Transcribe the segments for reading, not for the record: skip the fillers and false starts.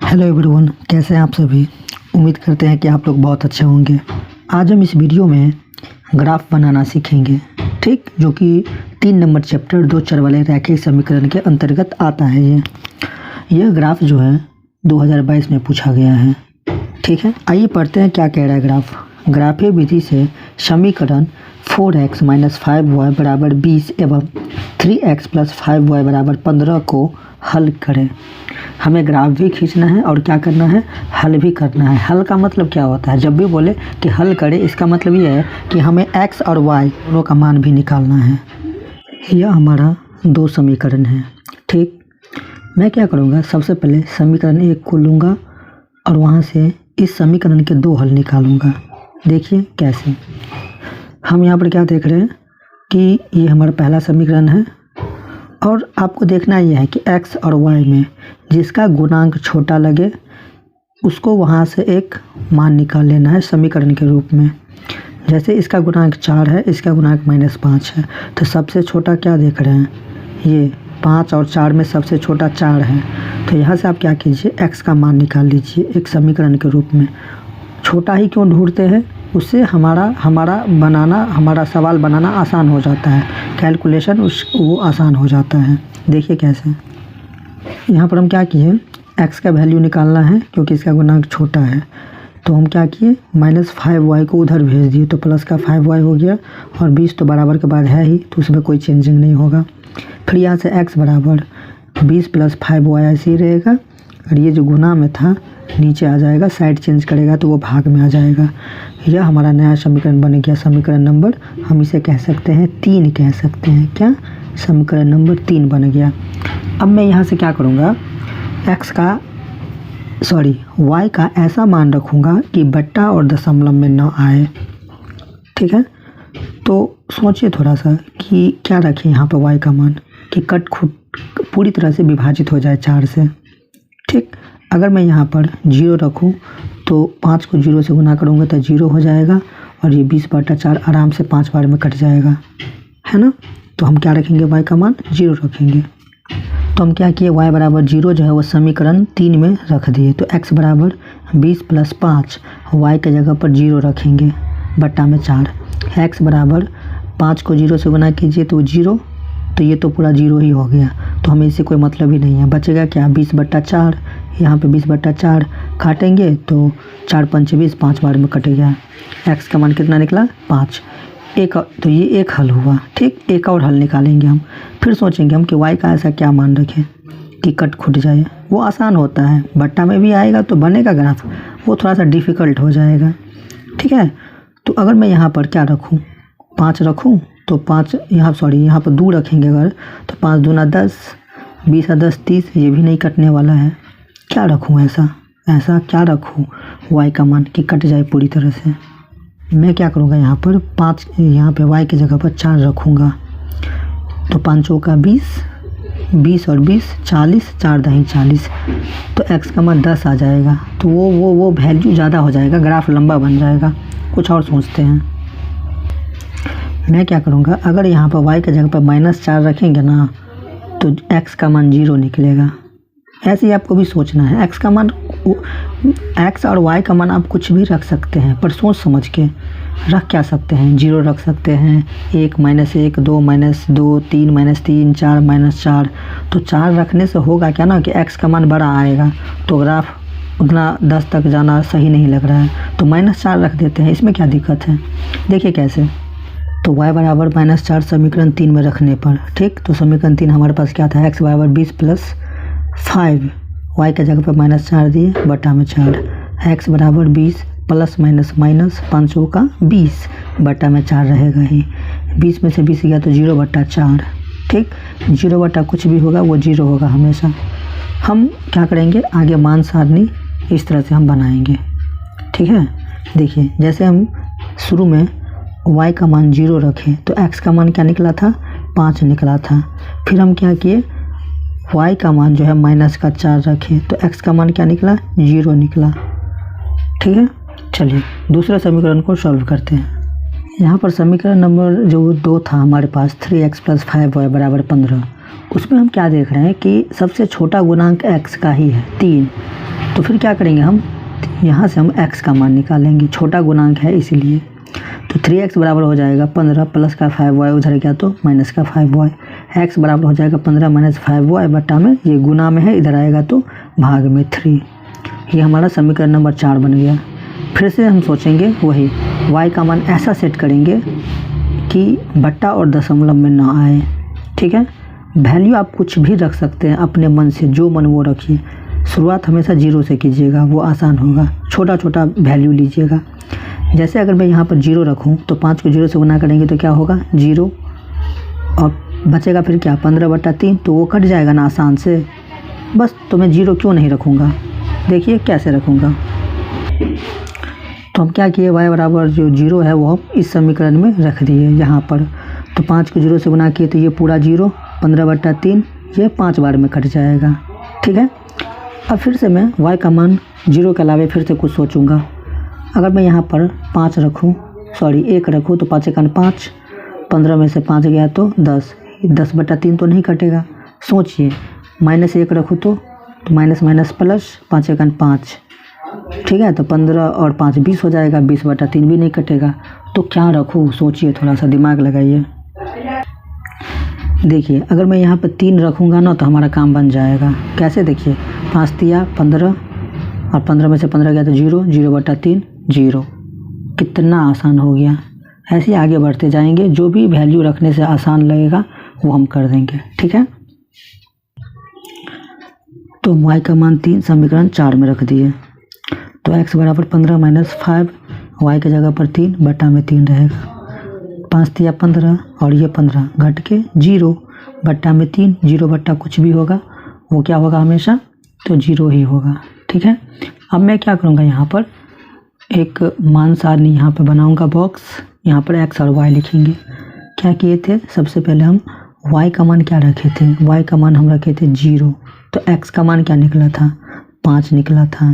Hello everyone, कैसे हैं आप सभी। उम्मीद करते हैं कि आप लोग बहुत अच्छे होंगे। आज हम इस वीडियो में ग्राफ बनाना सीखेंगे, ठीक, जो कि 3 नंबर चैप्टर 2 चर वाले रैखिक समीकरण के अंतर्गत आता है। यह ग्राफ जो है 2022 में पूछा गया है, ठीक है। आइए पढ़ते हैं क्या कह रहा है ग्राफ। ग्राफीय विधि से समीकरण 4x - 5y बराबर 20 एवं 3x + 5y बराबर 15 को हल करें। हमें ग्राफ भी खींचना है और क्या करना है, हल भी करना है। हल का मतलब क्या होता है, जब भी बोले कि हल करें, इसका मतलब ये है कि हमें x और y दोनों का मान भी निकालना है। यह हमारा 2 समीकरण है, ठीक। मैं क्या करूँगा, सबसे पहले समीकरण 1 को लूँगा और वहाँ से इस समीकरण के 2 हल निकालूँगा। देखिए कैसे। हम यहाँ पर क्या देख रहे हैं कि ये हमारा पहला समीकरण है और आपको देखना यह है कि x और y में जिसका गुणांक छोटा लगे उसको वहाँ से एक मान निकाल लेना है समीकरण के रूप में। जैसे इसका गुणांक 4 है, इसका गुणांक -5 है, तो सबसे छोटा क्या देख रहे हैं, ये 5 और 4 में सबसे छोटा 4 है। तो यहाँ से आप क्या कीजिए, x का मान निकाल लीजिए एक समीकरण के रूप में। छोटा ही क्यों ढूंढते हैं, उससे हमारा सवाल बनाना आसान हो जाता है, कैलकुलेशन वो आसान हो जाता है। देखिए कैसे। यहाँ पर हम क्या किए, x का वैल्यू निकालना है क्योंकि इसका गुणांक छोटा है, तो हम क्या किए, -5y को उधर भेज दिए तो प्लस का 5y हो गया और 20 तो बराबर के बाद है ही, तो उसमें कोई चेंजिंग नहीं होगा। फिर यहाँ से x बराबर 20 + 5y ऐसे ही रहेगा और ये जो गुना में था नीचे आ जाएगा, साइड चेंज करेगा तो वो भाग में आ जाएगा। यह हमारा नया समीकरण बन गया, समीकरण नंबर, हम इसे कह सकते हैं 3 कह सकते हैं। क्या, समीकरण नंबर 3 बन गया। अब मैं यहाँ से क्या करूँगा, y का ऐसा मान रखूँगा कि बट्टा और दशमलव में न आए, ठीक है। तो सोचिए थोड़ा सा कि क्या रखें यहाँ पर y का मान कि कट पूरी तरह से विभाजित हो जाए 4 से, ठीक। अगर मैं यहाँ पर 0 रखूँ तो 5 को 0 से गुना करूँगा तो 0 हो जाएगा और ये 20/4 आराम से 5 बार में कट जाएगा, है ना। तो हम क्या रखेंगे, y का मान 0 रखेंगे। तो हम क्या किए, y बराबर 0 जो है वो समीकरण 3 में रख दिए। तो x बराबर 20 + 5, y के जगह पर 0 रखेंगे बट्टा में 4। x बराबर 5 को 0 से गुना कीजिए तो 0, तो ये तो पूरा 0 ही हो गया, तो हमें इससे कोई मतलब ही नहीं है। बचेगा क्या, 20/4, यहाँ पे 20/4 काटेंगे तो 4 × 5 = 20, 5 बार में कट गया। x का मान कितना निकला, 5। तो ये एक हल हुआ, ठीक। एक और हल निकालेंगे हम, फिर सोचेंगे हम कि y का ऐसा क्या मान रखें कि कट खुट जाए। वो आसान होता है, बट्टा में भी आएगा तो बनेगा ग्राफ, वो थोड़ा सा डिफ़िकल्ट हो जाएगा, ठीक है। तो अगर मैं यहाँ पर क्या रखूँ, 5 रखूँ तो 5 यहाँ पर 2 रखेंगे अगर, तो 5 दूना 10, 20 और 10 30, ये भी नहीं कटने वाला है। क्या रखूँ, ऐसा क्या रखूँ y का मान कि कट जाए पूरी तरह से। मैं क्या करूँगा, यहाँ पर 5, यहाँ पे y की जगह पर 4 रखूँगा, तो 5 चौका 20, 20 और 20 40, 4 दही 40, तो x का मान 10 आ जाएगा। तो वो वैल्यू ज़्यादा हो जाएगा, ग्राफ लंबा बन जाएगा। कुछ और सोचते हैं। मैं क्या करूँगा, अगर यहाँ पर y की जगह पर -4 रखेंगे ना तो x का मान 0 निकलेगा। ऐसे ही आपको भी सोचना है। x और y का मान आप कुछ भी रख सकते हैं, पर सोच समझ के रख क्या सकते हैं। 0 रख सकते हैं, 1 - 1 2 - 2 3 - 3 4 - 4। तो 4 रखने से होगा क्या ना कि x का मान बड़ा आएगा, तो ग्राफ उतना 10 तक जाना सही नहीं लग रहा है, तो -4 रख देते हैं। इसमें क्या दिक्कत है, देखिए कैसे। तो y बराबर -4 समीकरण 3 में रखने पर, ठीक। तो समीकरण 3 हमारे पास क्या था, x बराबर 20 + 5, y के जगह पर -4 दिए बटा में 4, x बराबर 20 ± 5 चौका 20 बटा में 4 रहेगा ही। 20 में से 20 गया तो 0/4, ठीक। 0 बटा कुछ भी होगा वो 0 होगा हमेशा। हम क्या करेंगे, आगे मान सारणी इस तरह से हम बनाएंगे, ठीक है। देखिए जैसे हम शुरू में y का मान 0 रखें तो x का मान क्या निकला था, 5 निकला था। फिर हम क्या किए, y का मान जो है -4 रखें तो x का मान क्या निकला, 0 निकला, ठीक है। चलिए दूसरे समीकरण को सॉल्व करते हैं। यहाँ पर समीकरण नंबर जो 2 था हमारे पास, 3x + 5y बराबर 15, उसमें हम क्या देख रहे हैं कि सबसे छोटा गुणांक x का ही है 3, तो फिर क्या करेंगे हम, यहाँ से हम x का मान निकालेंगे, छोटा गुणांक है इसीलिए। तो 3x बराबर हो जाएगा 15 प्लस का 5y, उधर गया तो माइनस का 5y। x बराबर हो जाएगा 15 माइनस 5y बटा में, ये गुना में है, इधर आएगा तो भाग में 3। ये हमारा समीकरण नंबर 4 बन गया। फिर से हम सोचेंगे वही, y का मान ऐसा सेट करेंगे कि बट्टा और दशमलव में ना आए। ठीक है, वैल्यू आप कुछ भी रख सकते हैं अपने मन से, जो मन वो रखिए। शुरुआत हमेशा 0 से कीजिएगा, वो आसान होगा। छोटा छोटा वैल्यू लीजिएगा। जैसे अगर मैं यहाँ पर 0 रखूँ तो 5 को 0 से गुना करेंगे तो क्या होगा 0, और बचेगा फिर क्या 15/3, तो वो कट जाएगा ना आसान से। बस तो मैं 0 क्यों नहीं रखूँगा, देखिए कैसे रखूँगा। तो हम क्या किए, y बराबर जो 0 है वो हम इस समीकरण में रख दिए यहाँ पर। तो 5 को 0 से गुना किए तो ये पूरा 0, 15/3, ये 5 बार में कट जाएगा। ठीक है, अब फिर से मैं y का मान 0 के अलावे फिर से कुछ सोचूंगा। अगर मैं यहाँ पर 5 रखूँ, 1 रखूँ तो 5 × 5, 15 में से 5 गया तो 10, 10/3 तो नहीं कटेगा। सोचिए, -1 रखूँ तो माइनस माइनस प्लस, 5 × 5, ठीक है, तो 15 और 5 20 हो जाएगा, 20/3 भी नहीं कटेगा। तो क्या रखूँ, सोचिए, थोड़ा सा दिमाग लगाइए। देखिए, अगर मैं यहाँ पर 3 रखूँगा ना तो हमारा काम बन जाएगा। कैसे, देखिए, 5 तिया 15, और 15 में से 15 गया तो 0, 0/3 0। कितना आसान हो गया। ऐसे ही आगे बढ़ते जाएंगे, जो भी वैल्यू रखने से आसान लगेगा वो हम कर देंगे। ठीक है, तो y का मान 3 समीकरण 4 में रख दिए। तो x बराबर 15 माइनस 5, y की जगह पर 3 बटा में 3 रहेगा। 5 तिया 15 और ये 15 घट के 0 बटा में 3, 0 बटा कुछ भी होगा वो क्या होगा हमेशा, तो 0 ही होगा। ठीक है, अब मैं क्या करूँगा, यहाँ पर एक मान सारणी यहाँ पर बनाऊँगा बॉक्स, यहाँ पर x और y लिखेंगे। क्या किए थे, सबसे पहले हम y का मान क्या रखे थे, y का मान हम रखे थे 0, तो x का मान क्या निकला था 5 निकला था।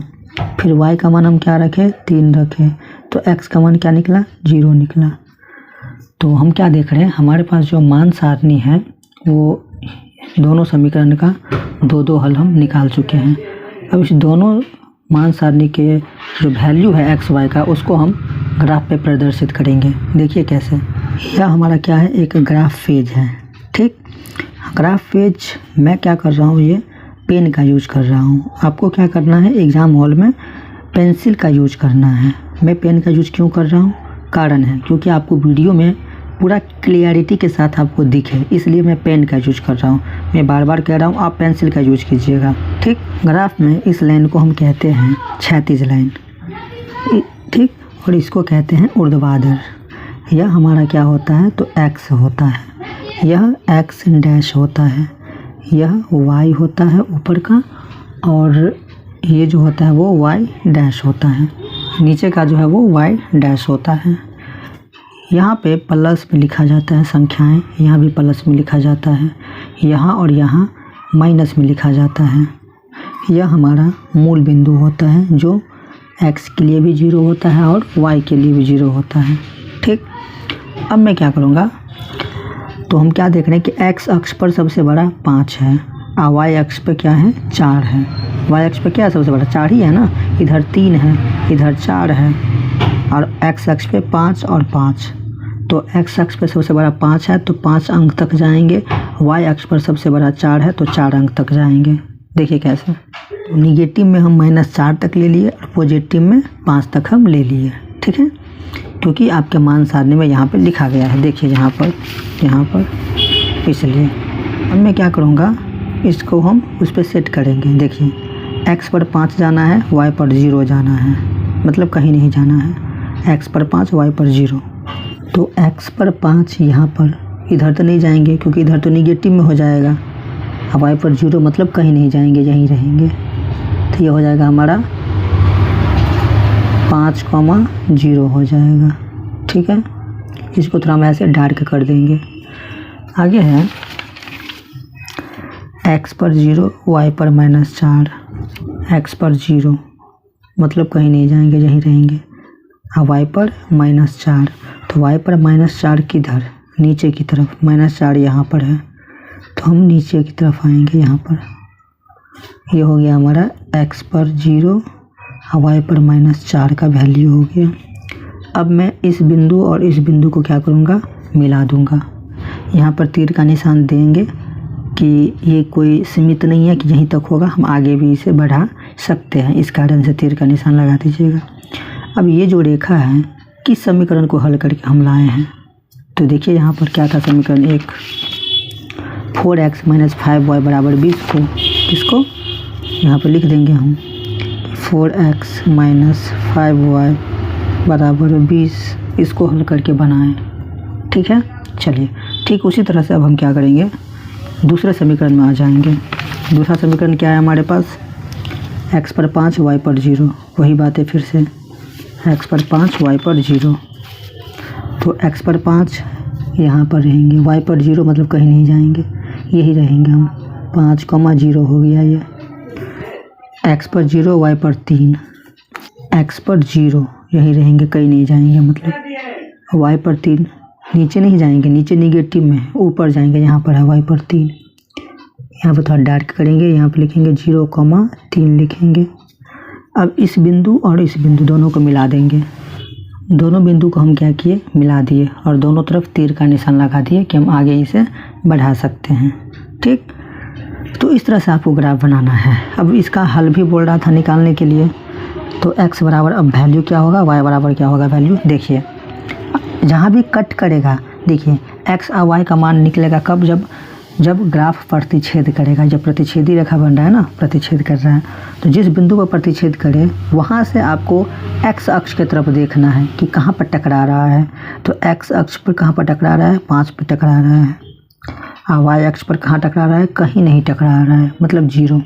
फिर y का मान हम क्या रखे 3 रखे, तो x का मान क्या निकला 0 निकला। तो हम क्या देख रहे हैं, हमारे पास जो मान सारणी है वो दोनों समीकरण का 2-2 हल हम निकाल चुके हैं। अब इस दोनों मान सारणी के जो वैल्यू है x y का, उसको हम ग्राफ पे प्रदर्शित करेंगे। देखिए कैसे, यह हमारा क्या है, एक ग्राफ पेज है। ठीक, ग्राफ पेज मैं क्या कर रहा हूँ, ये पेन का यूज कर रहा हूँ। आपको क्या करना है, एग्ज़ाम हॉल में पेंसिल का यूज करना है। मैं पेन का यूज क्यों कर रहा हूँ, कारण है क्योंकि आपको वीडियो में पूरा क्लियरिटी के साथ आपको दिखे, इसलिए मैं पेन का यूज कर रहा हूँ। मैं बार बार कह रहा हूँ, आप पेंसिल का यूज कीजिएगा। ठीक, ग्राफ में इस लाइन को हम कहते हैं क्षैतिज लाइन, ठीक, और इसको कहते हैं ऊर्ध्वाधर। यह हमारा क्या होता है, तो x होता है, यह x डैश होता है, यह y होता है ऊपर का, और ये जो होता है वो y डैश होता है, नीचे का जो है वो y डैश होता है। यहाँ पे प्लस में लिखा जाता है संख्याएं, यहाँ भी प्लस में लिखा जाता है, यहाँ और यहाँ माइनस में लिखा जाता है। यह हमारा मूल बिंदु होता है जो x के लिए भी 0 होता है और y के लिए भी 0 होता है। ठीक, अब मैं क्या करूँगा, तो हम क्या देख रहे हैं कि x अक्ष पर सबसे बड़ा 5 है और y अक्ष पर क्या है 4 है। y अक्ष पर क्या है सबसे बड़ा 4 ही है ना, इधर 3 है, इधर 4 है, और x अक्ष पे 5 और 5। तो x अक्ष पर सबसे बड़ा 5 है तो 5 अंक तक जाएंगे, y अक्ष पर सबसे बड़ा 4 है तो 4 अंक तक जाएंगे। देखिए कैसे, निगेटिव में हम -4 तक ले लिए और पॉजिटिव में 5 तक हम ले लिए। ठीक है, क्योंकि आपके मान सारणी में यहाँ पे लिखा गया है, देखिए यहाँ पर, इसलिए अब मैं क्या करूँगा, इसको हम उस पर सेट करेंगे। देखिए, x पर 5 जाना है, y पर 0 जाना है, मतलब कहीं नहीं जाना है। x पर 5, y पर 0, तो x पर 5 यहाँ पर, इधर तो नहीं जाएंगे क्योंकि इधर तो निगेटिव में हो जाएगा। अब y पर 0 मतलब कहीं नहीं जाएंगे, यहीं रहेंगे। तो ये हो जाएगा हमारा 5,0 हो जाएगा। ठीक है, इसको थोड़ा हम ऐसे डार्क कर देंगे। आगे है x पर 0, y पर -4, x पर 0 मतलब कहीं नहीं जाएंगे, यहीं रहेंगे। अब y पर -4, तो y पर -4 किधर, नीचे की तरफ, -4 यहाँ पर है तो हम नीचे की तरफ आएंगे यहाँ पर। ये हो गया हमारा x पर 0 y पर -4 का वैल्यू हो गया। अब मैं इस बिंदु और इस बिंदु को क्या करूँगा, मिला दूँगा। यहाँ पर तीर का निशान देंगे कि ये कोई सीमित नहीं है कि यहीं तक होगा, हम आगे भी इसे बढ़ा सकते हैं, इस कारण से तीर का निशान लगा दीजिएगा। अब ये जो रेखा है किस समीकरण को हल करके हम लाए हैं, तो देखिए यहाँ पर क्या था समीकरण 1, 4x - 5y बराबर 20 को किसको यहाँ पर लिख देंगे हम 4x - 5y बराबर 20, इसको हल करके बनाएं। ठीक है, चलिए ठीक उसी तरह से अब हम क्या करेंगे, दूसरे समीकरण में आ जाएंगे। दूसरा समीकरण क्या है हमारे पास, x पर 5 y पर 0, वही बात है फिर से x पर 5 y पर 0, तो x पर 5 यहाँ पर रहेंगे, y पर 0 मतलब कहीं नहीं जाएंगे, यही रहेंगे हम, 5,0 हो गया ये, x पर 0 y पर 3, x पर 0 यही रहेंगे, कहीं नहीं जाएंगे, मतलब y पर 3 नीचे नहीं जाएंगे, नीचे निगेटिव में, ऊपर जाएंगे, यहाँ पर है y पर 3, यहाँ पर थोड़ा डार्क करेंगे, यहाँ पर लिखेंगे 0,3 लिखेंगे। अब इस बिंदु और इस बिंदु दोनों को मिला देंगे, दोनों बिंदु को हम क्या किए, मिला दिए और दोनों तरफ तीर का निशान लगा दिए कि हम आगे इसे बढ़ा सकते हैं। ठीक, तो इस तरह से आपको ग्राफ बनाना है। अब इसका हल भी बोल रहा था निकालने के लिए, तो x बराबर अब वैल्यू क्या होगा, y बराबर क्या होगा वैल्यू, देखिए जहाँ भी कट करेगा, देखिए x और y का मान निकलेगा कब, जब ग्राफ प्रतिच्छेद करेगा, जब प्रतिच्छेदी रेखा बन रहा है ना, प्रतिच्छेद कर रहा है, तो जिस बिंदु पर प्रतिच्छेद करे वहाँ से आपको x अक्ष की तरफ देखना है कि कहाँ पर टकरा रहा है। तो x अक्ष पर कहाँ पर टकरा रहा है, 5 पर टकरा रहा है, और y अक्ष पर कहाँ टकरा रहा है, कहीं नहीं टकरा रहा है, मतलब 0,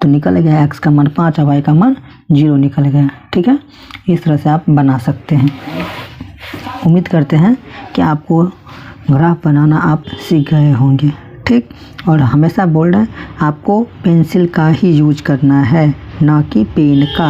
तो निकल गया x का मान 5 और y का मान 0 निकल गया। ठीक है, इस तरह से आप बना सकते हैं। उम्मीद करते हैं कि आपको ग्राफ बनाना आप सीख गए होंगे। ठीक, और हमेशा बोल रहे हैं आपको पेंसिल का ही यूज करना है, ना कि पेन का।